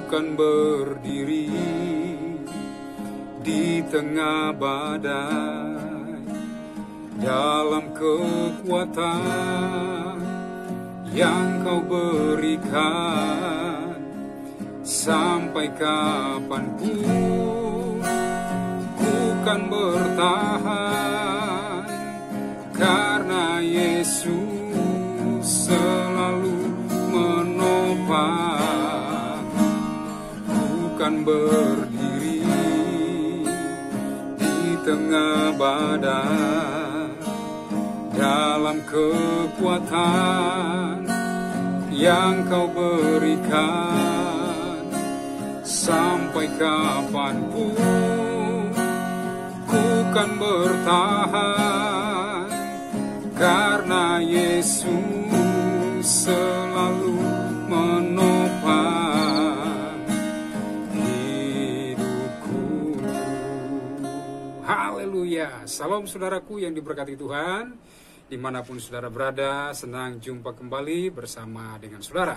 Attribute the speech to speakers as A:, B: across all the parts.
A: kan berdiri di tengah badai dalam kekuatan yang kau berikan. Sampai kapanpun ku kan bertahan, karena Yesus selalu menopang. Ku kan berdiri di tengah badai dalam kekuatan yang kau berikan. Sampai kapanpun ku kan bertahan, karena Yesus selalu menopang hidupku. Haleluya. Salam saudaraku yang diberkati Tuhan, dimanapun saudara berada. Senang jumpa kembali bersama dengan saudara.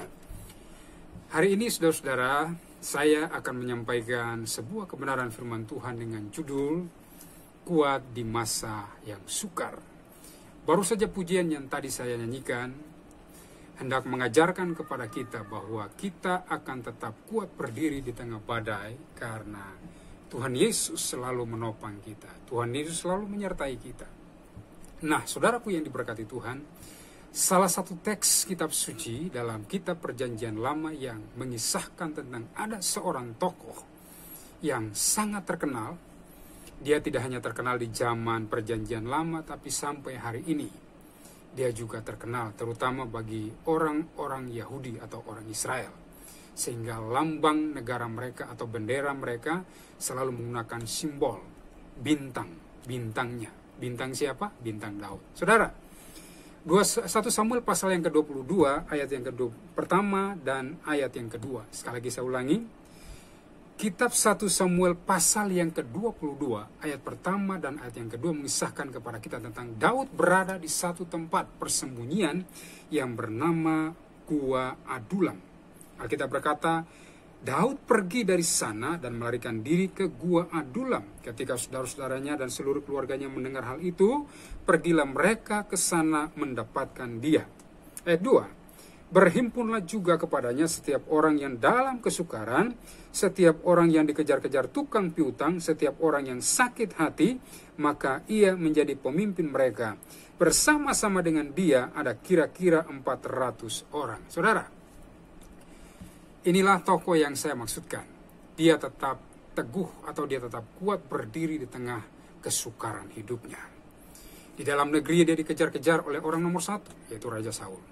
A: Hari ini saudara-saudara, saya akan menyampaikan sebuah kebenaran firman Tuhan dengan judul Kuat di Masa yang Sukar. Baru saja pujian yang tadi saya nyanyikan hendak mengajarkan kepada kita bahwa kita akan tetap kuat berdiri di tengah badai, karena Tuhan Yesus selalu menopang kita. Tuhan Yesus selalu menyertai kita. Nah, saudaraku yang diberkati Tuhan, salah satu teks kitab suci dalam kitab Perjanjian Lama yang mengisahkan tentang ada seorang tokoh yang sangat terkenal. Dia tidak hanya terkenal di zaman Perjanjian Lama, tapi sampai hari ini dia juga terkenal, terutama bagi orang-orang Yahudi atau orang Israel. Sehingga lambang negara mereka atau bendera mereka selalu menggunakan simbol bintangnya. Bintang siapa? Bintang Daud. Saudara, 1 Samuel pasal yang ke-22 ayat yang pertama dan ayat yang kedua. Sekali lagi saya ulangi. Kitab 1 Samuel pasal yang ke-22 ayat pertama dan ayat yang kedua mengisahkan kepada kita tentang Daud berada di satu tempat persembunyian yang bernama Gua Adulam. Alkitab berkata, Daud pergi dari sana dan melarikan diri ke Gua Adulam. Ketika saudara-saudaranya dan seluruh keluarganya mendengar hal itu, pergilah mereka ke sana mendapatkan dia. Ayat 2, berhimpunlah juga kepadanya setiap orang yang dalam kesukaran, setiap orang yang dikejar-kejar tukang piutang, setiap orang yang sakit hati, maka ia menjadi pemimpin mereka. Bersama-sama dengan dia ada kira-kira 400 orang. Saudara, inilah tokoh yang saya maksudkan. Dia tetap teguh atau dia tetap kuat berdiri di tengah kesukaran hidupnya. Di dalam negeri dia dikejar-kejar oleh orang nomor satu, yaitu Raja Saul.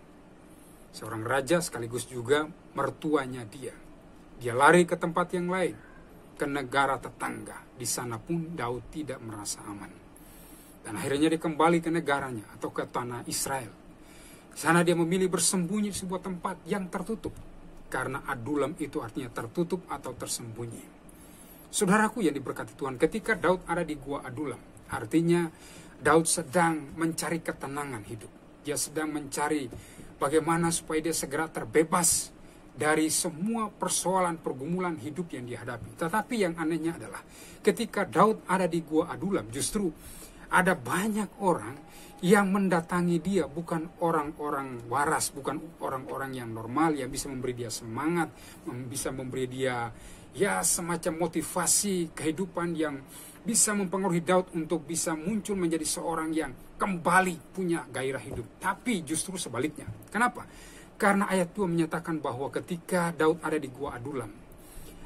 A: Seorang raja sekaligus juga mertuanya dia. Dia lari ke tempat yang lain, ke negara tetangga. Di sana pun Daud tidak merasa aman. Dan akhirnya dia kembali ke negaranya atau ke tanah Israel. Di sana dia memilih bersembunyi di sebuah tempat yang tertutup. Karena Adulam itu artinya tertutup atau tersembunyi. Saudaraku yang diberkati Tuhan, ketika Daud ada di Gua Adulam, artinya Daud sedang mencari ketenangan hidup. Dia sedang mencari bagaimana supaya dia segera terbebas dari semua persoalan pergumulan hidup yang dihadapi. Tetapi yang anehnya adalah ketika Daud ada di Gua Adulam, justru ada banyak orang yang mendatangi dia, bukan orang-orang waras, bukan orang-orang yang normal yang bisa memberi dia semangat, bisa memberi dia semacam motivasi kehidupan yang bisa mempengaruhi Daud untuk bisa muncul menjadi seorang yang kembali punya gairah hidup. Tapi justru sebaliknya. Kenapa? Karena ayat 2 menyatakan bahwa ketika Daud ada di Gua Adulam,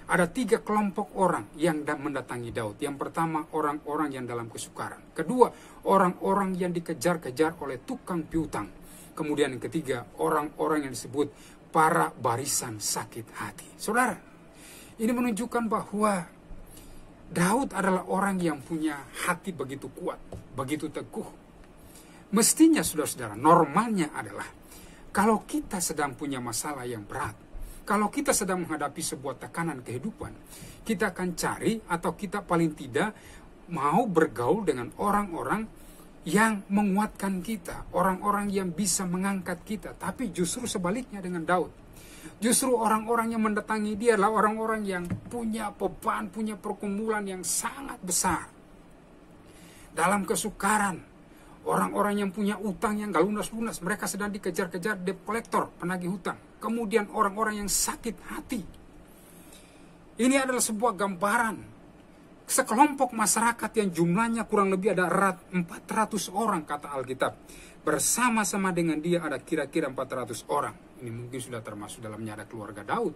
A: ada 3 kelompok orang yang mendatangi Daud. Yang pertama, orang-orang yang dalam kesukaran. Kedua, orang-orang yang dikejar-kejar oleh tukang piutang. Kemudian yang ketiga, orang-orang yang disebut para barisan sakit hati. Saudara, ini menunjukkan bahwa Daud adalah orang yang punya hati begitu kuat, begitu teguh. Mestinya saudara-saudara, normalnya adalah kalau kita sedang punya masalah yang berat, kalau kita sedang menghadapi sebuah tekanan kehidupan, kita akan cari atau kita paling tidak mau bergaul dengan orang-orang yang menguatkan kita, orang-orang yang bisa mengangkat kita. Tapi justru sebaliknya dengan Daud. Justru orang-orang yang mendatangi dia adalah orang-orang yang punya beban, punya pergumulan yang sangat besar. Dalam kesukaran, orang-orang yang punya utang yang gak lunas-lunas, mereka sedang dikejar-kejar debt collector, penagih hutang. Kemudian orang-orang yang sakit hati. Ini adalah sebuah gambaran sekelompok masyarakat yang jumlahnya kurang lebih ada 400 orang kata Alkitab. Bersama-sama dengan dia ada kira-kira 400 orang. Ini mungkin sudah termasuk dalamnya ada keluarga Daud.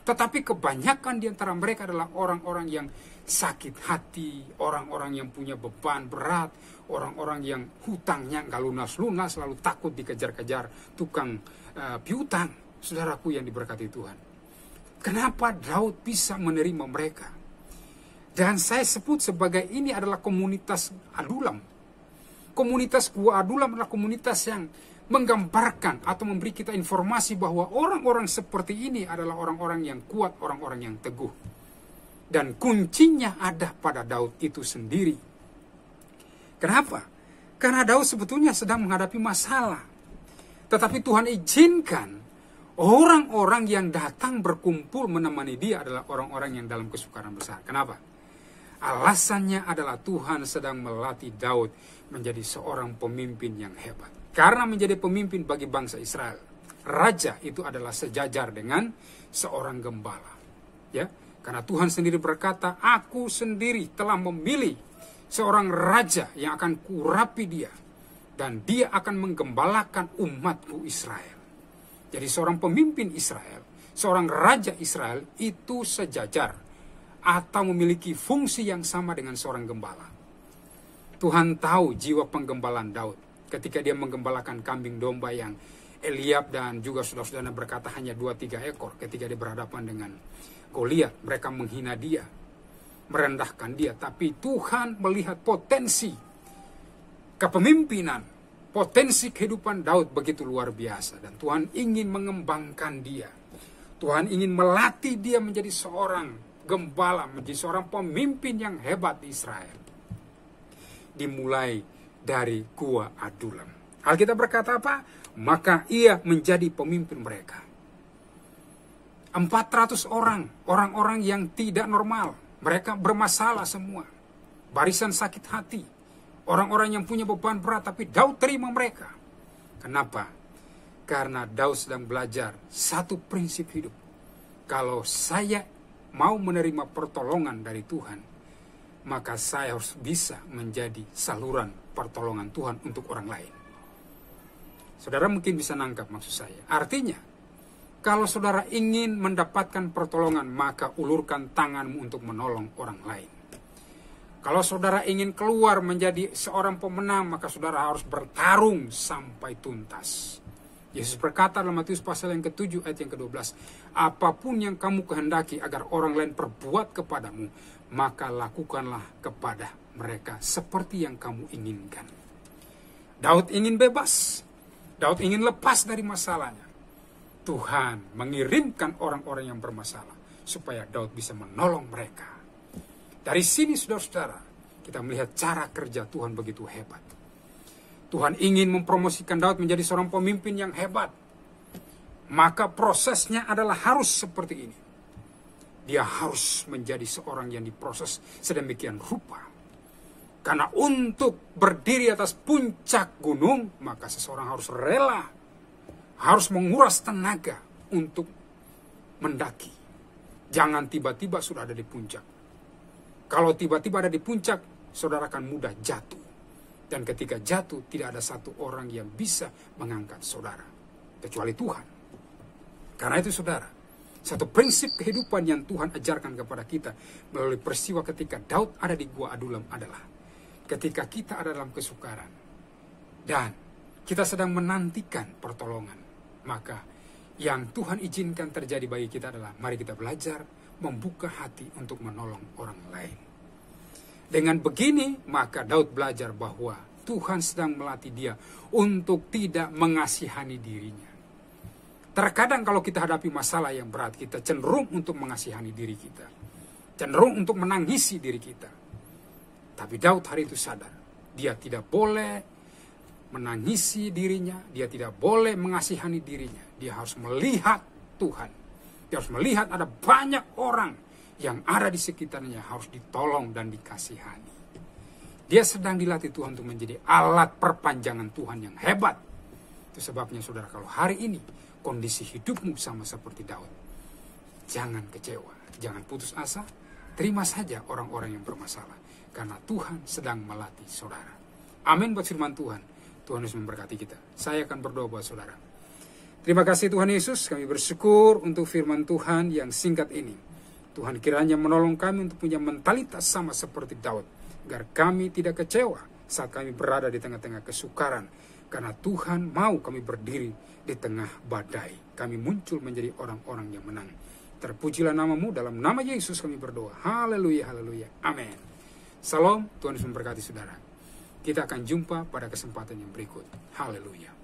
A: Tetapi kebanyakan di antara mereka adalah orang-orang yang sakit hati, orang-orang yang punya beban berat, orang-orang yang hutangnya nggak lunas-lunas, selalu takut dikejar-kejar tukang piutang. Saudaraku yang diberkati Tuhan. Kenapa Daud bisa menerima mereka? Dan saya sebut sebagai ini adalah komunitas Adulam. Komunitas Gua Adulam adalah komunitas yang menggambarkan atau memberi kita informasi bahwa orang-orang seperti ini adalah orang-orang yang kuat, orang-orang yang teguh. Dan kuncinya ada pada Daud itu sendiri. Kenapa? Karena Daud sebetulnya sedang menghadapi masalah. Tetapi Tuhan izinkan orang-orang yang datang berkumpul menemani dia adalah orang-orang yang dalam kesukaran besar. Kenapa? Alasannya adalah Tuhan sedang melatih Daud menjadi seorang pemimpin yang hebat. Karena menjadi pemimpin bagi bangsa Israel, raja itu adalah sejajar dengan seorang gembala. Ya, karena Tuhan sendiri berkata, aku sendiri telah memilih seorang raja yang akan kurapi dia. Dan dia akan menggembalakan umatku Israel. Jadi seorang pemimpin Israel, seorang raja Israel itu sejajar atau memiliki fungsi yang sama dengan seorang gembala. Tuhan tahu jiwa penggembalaan Daud ketika dia menggembalakan kambing domba yang Eliab dan juga saudara-saudara berkata hanya 2-3 ekor. Ketika dia berhadapan dengan Goliat, mereka menghina dia, merendahkan dia. Tapi Tuhan melihat potensi kepemimpinan, potensi kehidupan Daud begitu luar biasa. Dan Tuhan ingin mengembangkan dia. Tuhan ingin melatih dia menjadi seorang gembala, menjadi seorang pemimpin yang hebat di Israel. Dimulai dari Gua Adulam. Alkitab berkata apa? Maka ia menjadi pemimpin mereka. 400 orang, orang-orang yang tidak normal. Mereka bermasalah semua. Barisan sakit hati. Orang-orang yang punya beban berat, tapi Daud terima mereka. Kenapa? Karena Daud sedang belajar satu prinsip hidup. Kalau saya mau menerima pertolongan dari Tuhan, maka saya harus bisa menjadi saluran pertolongan Tuhan untuk orang lain. Saudara mungkin bisa nangkap maksud saya. Artinya, kalau saudara ingin mendapatkan pertolongan, maka ulurkan tanganmu untuk menolong orang lain. Kalau saudara ingin keluar menjadi seorang pemenang, maka saudara harus bertarung sampai tuntas. Yesus berkata dalam Matius pasal yang ke-7 ayat yang ke-12, apapun yang kamu kehendaki agar orang lain perbuat kepadamu, maka lakukanlah kepada mereka seperti yang kamu inginkan. Daud ingin bebas. Daud ingin lepas dari masalahnya. Tuhan mengirimkan orang-orang yang bermasalah supaya Daud bisa menolong mereka. Dari sini saudara-saudara, kita melihat cara kerja Tuhan begitu hebat. Tuhan ingin mempromosikan Daud menjadi seorang pemimpin yang hebat. Maka prosesnya adalah harus seperti ini. Dia harus menjadi seorang yang diproses sedemikian rupa. Karena untuk berdiri atas puncak gunung, maka seseorang harus rela, harus menguras tenaga untuk mendaki. Jangan tiba-tiba sudah ada di puncak. Kalau tiba-tiba ada di puncak, saudara akan mudah jatuh. Dan ketika jatuh, tidak ada satu orang yang bisa mengangkat saudara, kecuali Tuhan. Karena itu saudara, satu prinsip kehidupan yang Tuhan ajarkan kepada kita melalui peristiwa ketika Daud ada di Gua Adulam adalah ketika kita ada dalam kesukaran dan kita sedang menantikan pertolongan, maka yang Tuhan izinkan terjadi bagi kita adalah mari kita belajar membuka hati untuk menolong orang lain. Dengan begini, maka Daud belajar bahwa Tuhan sedang melatih dia untuk tidak mengasihani dirinya. Terkadang kalau kita hadapi masalah yang berat, kita cenderung untuk mengasihani diri kita. Cenderung untuk menangisi diri kita. Tapi Daud hari itu sadar Dia tidak boleh menangisi dirinya, dia tidak boleh mengasihani dirinya. Dia harus melihat Tuhan. Dia harus melihat ada banyak orang yang ada di sekitarnya harus ditolong dan dikasihani. Dia sedang dilatih Tuhan untuk menjadi alat perpanjangan Tuhan yang hebat. Itu sebabnya saudara, kalau hari ini kondisi hidupmu sama seperti Daud, jangan kecewa, jangan putus asa, terima saja orang-orang yang bermasalah, karena Tuhan sedang melatih saudara. Amin buat firman Tuhan. Tuhan Yesus memberkati kita. Saya akan berdoa buat saudara. Terima kasih Tuhan Yesus, kami bersyukur untuk firman Tuhan yang singkat ini. Tuhan kiranya menolong kami untuk punya mentalitas sama seperti Daud, agar kami tidak kecewa saat kami berada di tengah-tengah kesukaran, karena Tuhan mau kami berdiri di tengah badai. Kami muncul menjadi orang-orang yang menang. Terpujilah namamu, dalam nama Yesus kami berdoa. Haleluya, haleluya, amin. Salam, Tuhan Yesus memberkati saudara. Kita akan jumpa pada kesempatan yang berikut. Haleluya.